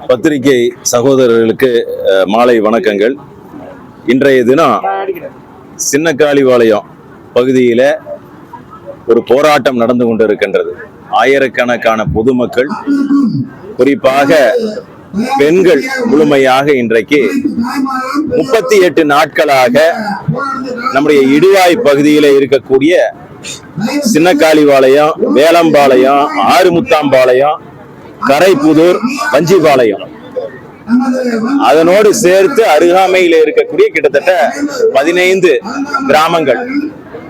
பத்திரிகை சகோதரர்களுக்கு மாலை வணக்கங்கள். இன்றைய தினம் சின்னக்காளிபாளையம் பகுதியில ஒரு போராட்டம் நடந்து கொண்டிருக்கின்றது. ஆயிரக்கணக்கான பொதுமக்கள், குறிப்பாக பெண்கள் முழுமையாக இன்றைக்கு 38 நாட்களாக நம்முடைய இடுவாய் பகுதியில இருக்கக்கூடிய சின்னக்காளிபாளையம், வேலம்பாளையம், ஆறுமுத்தாம்பாளையம், கரைப்புதூர், வஞ்சிபாளையம், அதனோடு சேர்த்து அருகாமையில் இருக்கக்கூடிய கிட்டத்தட்ட 15 கிராமங்கள்,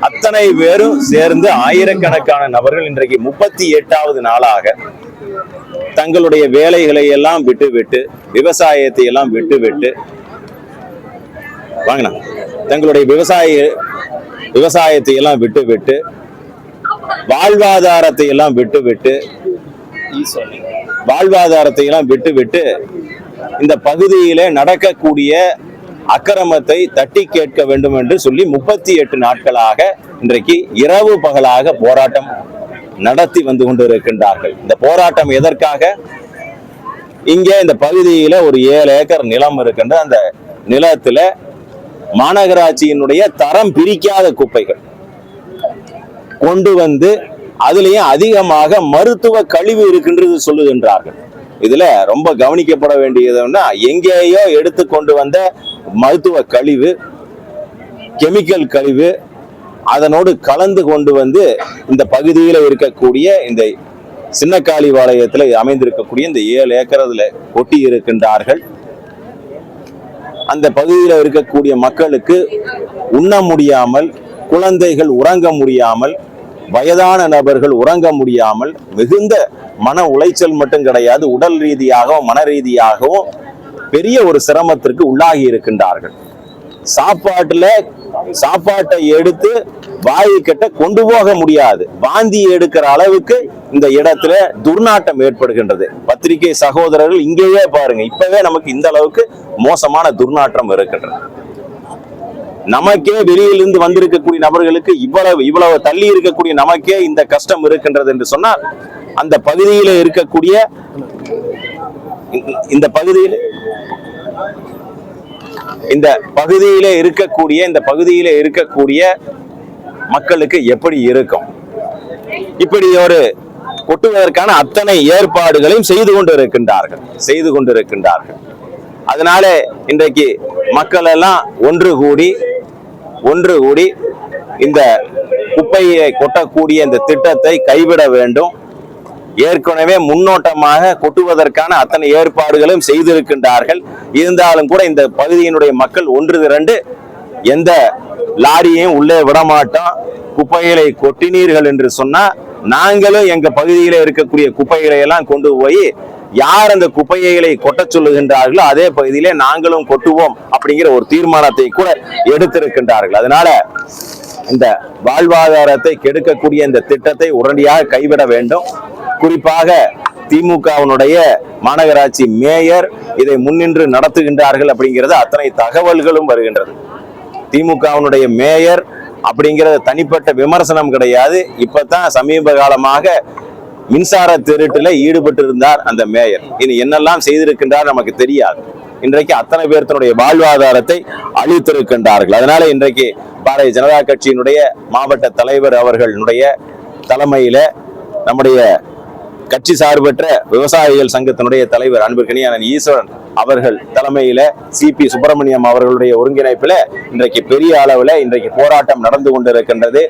அத்தனை பேரும் சேர்ந்து ஆயிரக்கணக்கான நபர்கள் இன்றைக்கு 38வது நாளாக தங்களுடைய வேலைகளை எல்லாம் விட்டுவிட்டு, விவசாயத்தை எல்லாம் விட்டுவிட்டு, வாங்கினா தங்களுடைய விவசாயத்தை எல்லாம் விட்டுவிட்டு, வாழ்வாதாரத்தை எல்லாம் விட்டுவிட்டு இந்த பகுதியில நடக்கக்கூடிய அக்கிரமத்தை தட்டி கேட்க வேண்டும் என்று சொல்லி 38 நாட்களாக இன்றைக்கு இரவு பகலாக போராட்டம் நடத்தி வந்து கொண்டிருக்கின்றார்கள். இந்த போராட்டம் எதற்காக? இங்கே இந்த பகுதியில ஒரு 7 ஏக்கர் நிலம் இருக்கின்ற அந்த நிலத்துல மாநகராட்சியினுடைய தரம் பிரிக்காத குப்பைகள் கொண்டு வந்து அதுலயும் அதிகமாக மருத்துவ கழிவு இருக்கின்றது சொல்லுகின்றார்கள். இதுல ரொம்ப கவனிக்கப்பட வேண்டியதுன்னா, எங்கேயோ எடுத்து கொண்டு வந்த மருத்துவ கழிவு, கெமிக்கல் கழிவு அதனோடு கலந்து கொண்டு வந்து இந்த பகுதியில இருக்கக்கூடிய இந்த சின்னக்காளிபாளையத்துல அமைந்திருக்கக்கூடிய இந்த 7 ஏக்கர் அதுல கொட்டி இருக்கின்றார்கள். அந்த பகுதியில இருக்கக்கூடிய மக்களுக்கு உண்ண முடியாமல், குழந்தைகள் உறங்க முடியாமல், வயதான நபர்கள் உறங்க முடியாமல் மிகுந்த மன உளைச்சல் மட்டும் கிடையாது, உடல் ரீதியாகவும் மன ரீதியாகவும் பெரிய ஒரு சிரமத்திற்கு உள்ளாகி இருக்கின்றார்கள். சாப்பாட்டை எடுத்து வாய்க்கிட்ட கொண்டு போக முடியாது, வாந்தி எடுக்கிற அளவுக்கு இந்த இடத்துல துர்நாற்றம் ஏற்படுகின்றது. பத்திரிகை சகோதரர்கள் இங்கேயே பாருங்க, இப்பவே நமக்கு இந்த அளவுக்கு மோசமான துர்நாற்றம் இருக்கின்றது. நமக்கே வெளியிலிருந்து வந்திருக்கக்கூடிய நபர்களுக்கு இவ்வளவு தள்ளி இருக்கக்கூடிய நமக்கே இந்த கஷ்டம் இருக்கின்றது என்று சொன்னால், அந்த பகுதியில இருக்கக்கூடிய இந்த பகுதியில இருக்கக்கூடிய மக்களுக்கு எப்படி இருக்கும்? இப்படி ஒரு கொட்டுவதற்கான அத்தனை ஏற்பாடுகளையும் செய்து கொண்டிருக்கின்றார்கள். அதனால இன்றைக்கு மக்கள் எல்லாம் ஒன்று கூடி இந்த குப்பையை கொட்டக்கூடிய இந்த திட்டத்தை கைவிட வேண்டும். ஏற்கனவே முன்னோட்டமாக கொட்டுவதற்கான அத்தனை ஏற்பாடுகளும் செய்திருக்கின்றார்கள். இருந்தாலும் கூட இந்த பகுதியினுடைய மக்கள் ஒன்று திரண்டு எந்த லாரியையும் உள்ளே விடமாட்டோம், குப்பைகளை கொட்டினீர்கள் என்று சொன்னா நாங்களும் எங்க பகுதியில இருக்கக்கூடிய குப்பைகளை எல்லாம் கொண்டு போய் யார் அந்த குப்பைகளை கொட்ட சொல்லுகின்றார்களோ அதே பகுதியிலே நாங்களும் கொட்டுவோம் அப்படிங்கிற ஒரு தீர்மானத்தை கூட எடுத்திருக்கின்றார்கள். அதனால இந்த வாழ்வாதாரத்தை கெடுக்கக்கூடிய இந்த திட்டத்தை உடனடியாக கைவிட வேண்டும். குறிப்பாக திமுகவினுடைய மாநகராட்சி மேயர் இதை முன்னின்று நடத்துகின்றார்கள் அப்படிங்கிறது அத்தனை தகவல்களும் வருகின்றது. திமுகவினுடைய மேயர் அப்படிங்கிறது தனிப்பட்ட விமர்சனம் கிடையாது. இப்பதான் சமீப காலமாக மின்சார திருட்டுல ஈடுபட்டு இருந்தார் அந்த மேயர். இனி என்னெல்லாம் செய்திருக்கின்றார் நமக்கு தெரியாது. இன்றைக்கு அத்தனை பேர்த்தினுடைய வாழ்வாதாரத்தை அழித்திருக்கின்றார்கள். அதனால இன்றைக்கு பாரதிய ஜனதா கட்சியினுடைய மாவட்ட தலைவர் அவர்களுடைய தலைமையில நம்முடைய கட்சி சார்பற்ற விவசாயிகள் சங்கத்தினுடைய தலைவர் அன்பிற்கனிய ஈஸ்வரன் அவர்கள் தலைமையில சிபி சுப்பிரமணியம் அவர்களுடைய ஒருங்கிணைப்புல இன்றைக்கு பெரிய அளவுல இன்றைக்கு போராட்டம் நடந்து கொண்டிருக்கின்றது.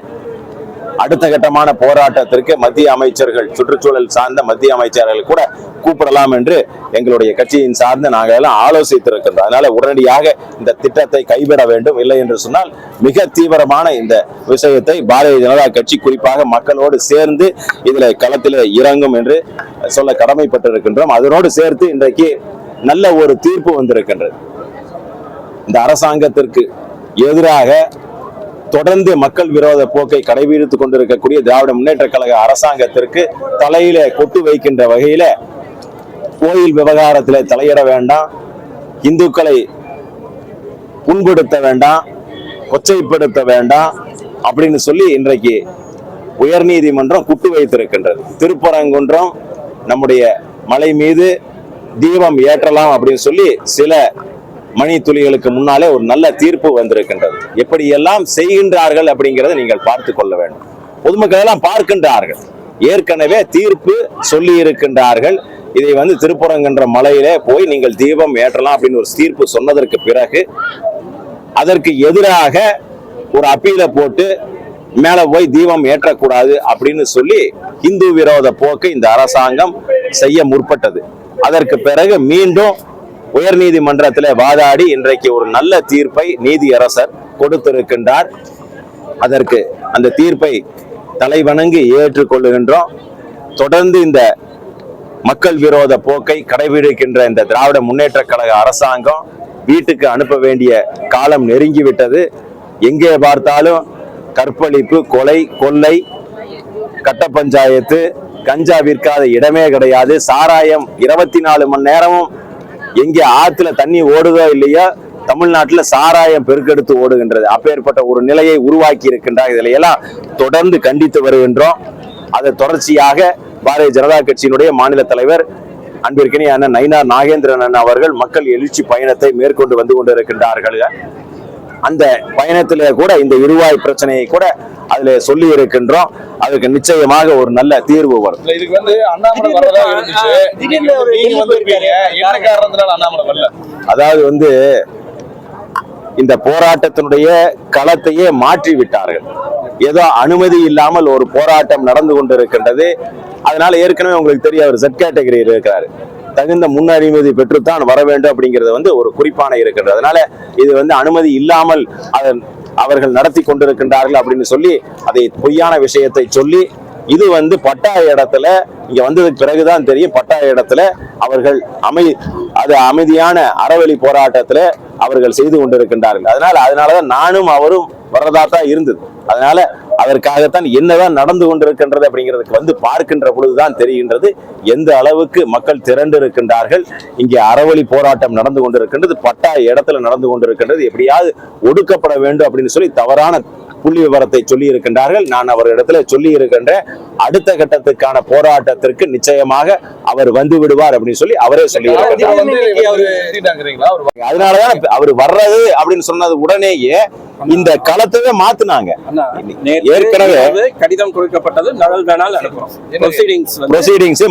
அடுத்த கட்டமான போராட்டத்திற்கு மத்திய அமைச்சர்கள், சுற்றுச்சூழல் சார்ந்த மத்திய அமைச்சர்கள் கூட கூப்பிடலாம் என்று எங்களுடைய கட்சியின் சார்ந்து நாங்கள் எல்லாம் ஆலோசித்திருக்கின்றோம். அதனால உடனடியாக இந்த திட்டத்தை கைவிட வேண்டும். இல்லை என்று சொன்னால் மிக தீவிரமான இந்த விஷயத்தை பாரதிய ஜனதா கட்சி குறிப்பாக மக்களோடு சேர்ந்து இதுல களத்தில் இறங்கும் என்று சொல்ல கடமைப்பட்டிருக்கின்றோம். அதனோடு சேர்த்து இன்றைக்கு நல்ல ஒரு தீர்ப்பு வந்திருக்கின்றது. இந்த அரசாங்கத்திற்கு எதிராக தொடர்ந்து மக்கள் விரோத போக்கை கடைபிடித்துக் கொண்டிருக்கக்கூடிய திராவிட முன்னேற்ற கழக அரசாங்கத்திற்கு தலையில கொட்டு வைக்கின்ற வகையில கோயில் விவகாரத்தில் தலையிட வேண்டாம், இந்துக்களை புண்படுத்த வேண்டாம், கொச்சைப்படுத்த வேண்டாம் அப்படின்னு சொல்லி இன்றைக்கு உயர்நீதிமன்றம் குட்டு வைத்திருக்கின்றது. திருப்பரங்குன்றம் நம்முடைய மலை மீது தீபம் ஏற்றலாம் அப்படின்னு சொல்லி சில மணி துளிகளுக்கு முன்னாலே ஒரு நல்ல தீர்ப்பு வந்திருக்கின்றது. எப்படி எல்லாம் செய்கின்றார்கள் அப்படிங்கிறத நீங்கள் பார்த்து கொள்ள வேண்டும். பொதுமக்கள் எல்லாம் பார்க்கின்றார்கள். ஏற்கனவே தீர்ப்பு சொல்லி இருக்கின்றார்கள். இதை திருப்பரங்குன்ற மலையிலே போய் நீங்கள் தீபம் ஏற்றலாம் அப்படின்னு ஒரு தீர்ப்பு சொன்னதற்கு பிறகு அதற்கு எதிராக ஒரு அப்பீலை போட்டு மேல போய் தீபம் ஏற்றக்கூடாது அப்படின்னு சொல்லி இந்து விரோத போக்கு இந்த அரசாங்கம் செய்ய முற்பட்டது. அதற்கு பிறகு மீண்டும் உயர் நீதிமன்றத்தில் வாதாடி இன்றைக்கு ஒரு நல்ல தீர்ப்பை நீதியரசர் கொடுத்திருக்கின்றார். அதற்கு அந்த தீர்ப்பை தலைவணங்கி ஏற்றுக்கொள்ளுகின்றோம். தொடர்ந்து இந்த மக்கள் விரோத போக்கை கடைபிடிக்கின்ற இந்த திராவிட முன்னேற்ற கழக அரசாங்கம் வீட்டுக்கு அனுப்ப வேண்டிய காலம் நெருங்கிவிட்டது. எங்கே பார்த்தாலும் கற்பழிப்பு, கொலை, கொள்ளை, கட்ட பஞ்சாயத்து, கஞ்சா விற்காத இடமே கிடையாது. சாராயம் 24 மணி நேரமும் எங்கே ஆத்துல தண்ணி ஓடுதோ இல்லையோ தமிழ்நாட்டில் சாராயம் பெருக்கெடுத்து ஓடுகின்றது. அப்பேற்பட்ட ஒரு நிலையை உருவாக்கி இருக்கின்றார். இதில் எல்லாம் தொடர்ந்து கண்டித்து வருகின்றோம். அதை தொடர்ச்சியாக பாரதிய ஜனதா கட்சியினுடைய மாநில தலைவர் அன்பிற்கினிய அண்ணன் நயினார் நாகேந்திரன் அவர்கள் மக்கள் எழுச்சி பயணத்தை மேற்கொண்டு வந்து கொண்டிருக்கின்றார்கள். அந்த பயணத்திலே கூட இந்த இருவாய் பிரச்சனையை கூட அதுல சொல்லி இருக்கின்றோம். அதுக்கு நிச்சயமாக ஒரு நல்ல தீர்வு வரும். இதுக்கு அண்ணாமலை வரதா இருந்துச்சு. என்ன காரணத்தினால அண்ணாமலை வரல? அதாவது இந்த போராட்டத்தினுடைய களத்தையே மாற்றி விட்டார்கள். ஏதோ அனுமதி இல்லாமல் ஒரு போராட்டம் நடந்து கொண்டிருக்கின்றது. அதனால ஏற்கனவே உங்களுக்கு தெரியும், அவர் Z கேட்டகரி இருக்கிறாரு. தகுந்த முன் அனுமதி பெற்றுத்தான் வர வேண்டும் அப்படிங்கிறது ஒரு குறிப்பான இருக்கின்றது. அதனால இது அனுமதி இல்லாமல் அவர்கள் நடத்தி கொண்டிருக்கின்றார்கள் அப்படின்னு சொல்லி அதை பொய்யான விஷயத்தை சொல்லி இது பட்டாய இடத்துல இங்க வந்ததுக்கு பிறகுதான் தெரியும். பட்டாய இடத்துல அவர்கள் அமைதியான அறவழி போராட்டத்துல அவர்கள் செய்து கொண்டிருக்கின்றார்கள். அதனாலதான் நானும் அவரும் வரதா தான் இருந்தது. அதனால அதற்காகத்தான் என்னதான் நடந்து கொண்டிருக்கின்றது அப்படிங்கிறதுக்கு பார்க்கின்ற பொழுதுதான் தெரிகின்றது எந்த அளவுக்கு மக்கள் திரண்டு இருக்கின்றார்கள். இங்கே அறவழி போராட்டம் நடந்து கொண்டிருக்கின்றது, பட்டாய இடத்துல நடந்து கொண்டிருக்கின்றது. எப்படியாவது ஒடுக்கப்பட வேண்டும் அப்படின்னு சொல்லி தவறான புள்ளி விவரத்தை சொல்லி இருக்கின்றார்கள். நான் அவரிடத்துல சொல்லி இருக்கின்ற அடுத்த கட்டத்துக்கான போராட்டத்திற்கு நிச்சயமாக அவர் வந்து விடுவார் அப்படின்னு சொல்லி அவரே சொல்லி அதனாலதான் அவர் வர்றது அப்படின்னு சொன்னது உடனேயே இந்த களத்தவே மாத்தினாங்க. ஏற்கனவே கடிதம் கொடுக்கப்பட்டது,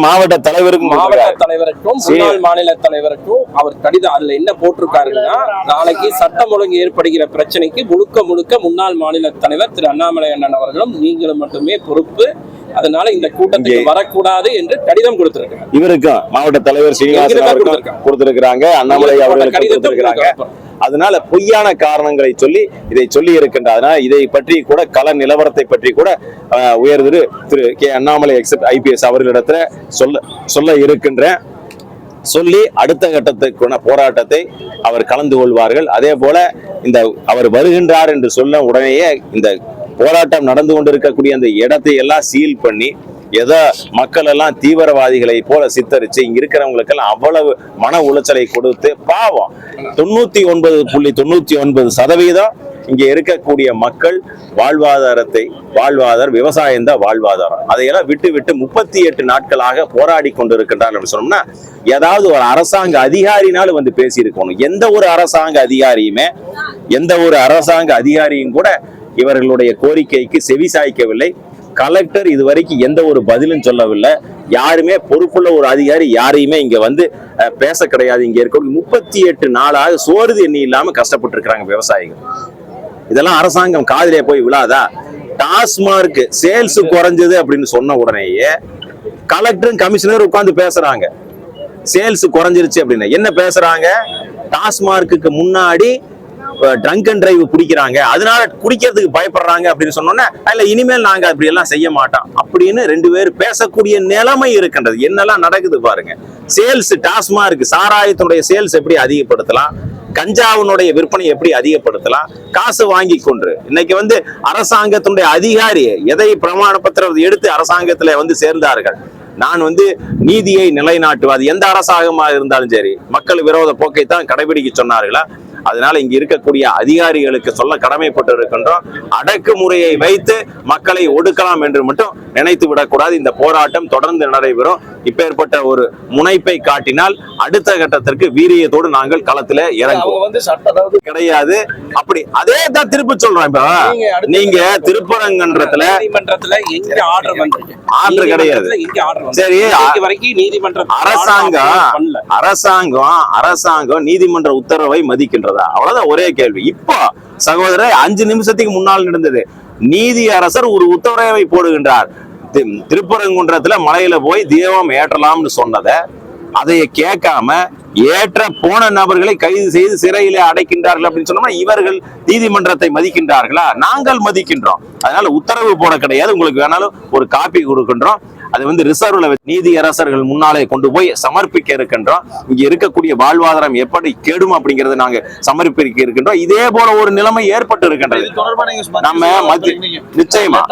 மாவட்ட தலைவருக்கும் முன்னாள் மாநில தலைவருக்கும் அவர் கடிதம். அதுல என்ன போட்டிருக்காருன்னா, நாளைக்கு சட்டம் ஒழுங்கு ஏற்படுகிற பிரச்சனைக்கு முழுக்க முழுக்க முன்னாள் மாநில தலைவர் திரு அண்ணாமலை அண்ணன் அவர்களும் நீங்களும் மட்டுமே பொறுப்பு. அதனால இந்த கூட்டத்துக்கு வரக்கூடாது என்று கடிதம் கொடுத்திருக்காங்க. இவருக்கும் மாவட்ட தலைவர் சீனிவாசன் கொடுத்திருக்கிறாங்க, அண்ணாமலை அவர்களுக்கு கொடுத்திருக்கிறாங்க. அதனால பொய்யான காரணங்களை சொல்லி இதை சொல்லி இருக்கின்றார். அதனால இதை பற்றி கூட கள நிலவரத்தை பற்றி கூட உயர் திரு கே அண்ணாமலை IPS அவர்களிடத்துல சொல்ல இருக்கின்ற சொல்லி அடுத்த கட்டத்துக்கான போராட்டத்தை அவர் கலந்து கொள்வார்கள். அதே போல அவர் வருகின்றார் என்று சொல்ல உடனேயே இந்த போராட்டம் நடந்து கொண்டிருக்கக்கூடிய அந்த இடத்தை எல்லாம் சீல் பண்ணி ஏதோ மக்கள் எல்லாம் தீவிரவாதிகளை போல சித்தரிச்சு இங்க இருக்கிறவங்களுக்கு எல்லாம் அவ்வளவு மன உளைச்சலை கொடுத்து பாவம் 99.99% இங்க இருக்கக்கூடிய மக்கள் விவசாயம் தான் வாழ்வாதாரம். அதையெல்லாம் விட்டு 38 நாட்களாக போராடி கொண்டிருக்கின்றார் என்று சொன்னோம்னா ஏதாவது ஒரு அரசாங்க அதிகாரினாலும் பேசியிருக்கணும். எந்த ஒரு அரசாங்க அதிகாரியும் கூட இவர்களுடைய கோரிக்கைக்கு செவி சாய்க்கவில்லை. கலெக்டர் இதுவரைக்கும் எந்த ஒரு பதிலும் சொல்லவில்லை. யாருமே பொறுப்புள்ள ஒரு அதிகாரி யாரையுமே இங்க பேச கிடையாது. இங்க இருக்க 38 நாளாக சோறு எண்ணி இல்லாம கஷ்டப்பட்டு இருக்கிறாங்க விவசாயிகள். இதெல்லாம் அரசாங்கம் காதிலே போய் விழாதா? டாஸ்மார்க் சேல்ஸ் குறைஞ்சது அப்படின்னு சொன்ன உடனேயே கலெக்டரும் கமிஷனர் உட்கார்ந்து பேசுறாங்க. சேல்ஸ் குறைஞ்சிருச்சு அப்படின்னு என்ன பேசுறாங்க? டாஸ்மார்க்கு முன்னாடி ட்ரங்க் அண்ட் டிரைவ் குடிக்கிறாங்க, அதனால குடிக்கிறதுக்கு பயப்படுறாங்க அப்படின்னு சொன்னோன்னே இல்ல இனிமேல் நாங்க அப்படி எல்லாம் செய்ய மாட்டோம் அப்படின்னு 2 பேர் பேசக்கூடிய நிலைமை இருக்கின்றது. என்னெல்லாம் நடக்குது பாருங்க. சேல்ஸ் டாஸ்மார்க் சாராயத்தினுடைய சேல்ஸ் எப்படி அதிகப்படுத்தலாம், கஞ்சாவினுடைய விற்பனை எப்படி அதிகப்படுத்தலாம், காசு வாங்கி கொண்டு இன்னைக்கு அரசாங்கத்தினுடைய அதிகாரி எதை பிரமாண பத்திரம் எடுத்து அரசாங்கத்துல சேர்ந்தார்கள். நான் நீதியை நிலைநாட்டுவது எந்த அரசாங்கமாக இருந்தாலும் சரி மக்கள் விரோத போக்கை தான் கடைபிடிக்க சொன்னார்களா? அதனால இங்க இருக்கக்கூடிய அதிகாரிகளுக்கு சொல்ல கடமைப்பட்டு இருக்கின்றோம். அடக்குமுறையை வைத்து மக்களை ஒடுக்கலாம் என்று மட்டும் நினைத்து விடக்கூடாது. இந்த போராட்டம் தொடர்ந்து நடைபெறும். இப்பேற்பட்ட ஒரு முனைப்பை காட்டினால் அடுத்த கட்டத்திற்கு வீரியத்தோடு நாங்கள் களத்துல இறங்குவோம். கிடையாது அப்படி அதே தான் திருப்பி சொல்றேன். இப்ப நீங்க திருப்பரங்குன்றத்துல எங்க ஆர்டர் கிடையாது. சரி, அரசாங்கம் நீதிமன்ற உத்தரவை மதிக்கின்றதா? அவ்வளவுதான் ஒரே கேள்வி. இப்போ சகோதரர் 5 நிமிஷத்துக்கு முன்னால் நடந்தது. நீதி அரசர் ஒரு உத்தரவை போடுகின்றார். திருப்பரங்குன்றத்துல மலையில போய் தீபம் ஏற்றலாம்னு சொன்னதை அதைய கேட்காம ஏற்ற போன நபர்களை கைது செய்து சிறையிலே அடைக்கின்றார்கள் அப்படின்னு சொன்னோம்னா இவர்கள் நீதிமன்றத்தை மதிக்கின்றார்களா? நாங்கள் மதிக்கின்றோம். அதனால உத்தரவு போட கிடையாது. உங்களுக்கு வேணாலும் ஒரு காப்பி கொடுக்கின்றோம். அது ரிசர்வ்ல நீதி அரசர்கள் முன்னாலே கொண்டு போய் சமர்ப்பிக்க இருக்கின்றோம். இங்க இருக்கக்கூடிய வாழ்வாதாரம் எப்படி கெடும் அப்படிங்கறத நாங்க சமர்ப்பிக்க இருக்கின்றோம். இதே போல ஒரு நிலைமை ஏற்பட்டு இருக்கின்றது. நம்ம நிச்சயமா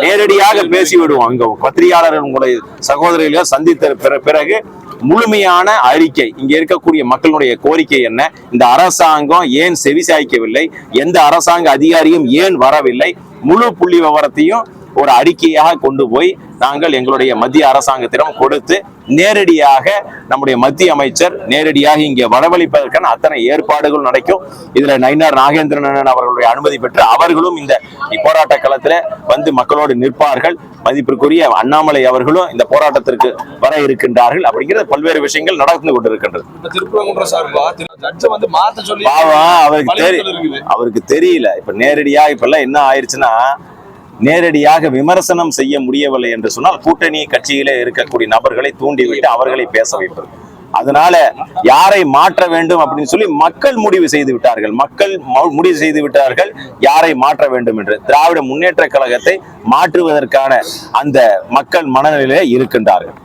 நேரடியாக பேசி விடுவோம். இங்க பத்திரிகையாளர்கள் உங்களுடைய சகோதரிகளை சந்தித்த பிறகு முழுமையான அறிக்கை, இங்க இருக்கக்கூடிய மக்களுடைய கோரிக்கை என்ன, இந்த அரசாங்கம் ஏன் செவிசாய்க்கவில்லை, எந்த அரசாங்க அதிகாரியும் ஏன் வரவில்லை, முழு புள்ளி விவரத்தையும் ஒரு அறிக்கையாக கொண்டு போய் நாங்கள் எங்களுடைய மத்திய அரசாங்கத்திடம் கொடுத்து நேரடியாக நம்முடைய மத்திய அமைச்சர் நேரடியாக இங்கே வரவழைப்பதற்கான அத்தனை ஏற்பாடுகள் நடக்கும். இதுல நயினார் நாகேந்திரன் அவர்களுடைய அனுமதி பெற்று அவர்களும் இந்த போராட்ட களத்துல மக்களோடு நிற்பார்கள். மதிப்பிற்குரிய அண்ணாமலை அவர்களும் இந்த போராட்டத்திற்கு வர இருக்கின்றார்கள். அப்படிங்கிற பல்வேறு விஷயங்கள் நடந்து கொண்டிருக்கின்றது. அவருக்கு தெரியல. இப்ப நேரடியா இப்ப எல்லாம் என்ன ஆயிடுச்சுன்னா, நேரடியாக விமர்சனம் செய்ய முடியவில்லை என்று சொன்னால் கூட்டணி கட்சியிலே இருக்கக்கூடிய நபர்களை தூண்டிவிட்டு அவர்களை பேச வைப்பது. அதனால யாரை மாற்ற வேண்டும் அப்படின்னு சொல்லி மக்கள் முடிவு செய்து விட்டார்கள் யாரை மாற்ற வேண்டும் என்று. திராவிட முன்னேற்ற கழகத்தை மாற்றுவதற்கான அந்த மக்கள் மனநிலையிலே இருக்கின்றார்கள்.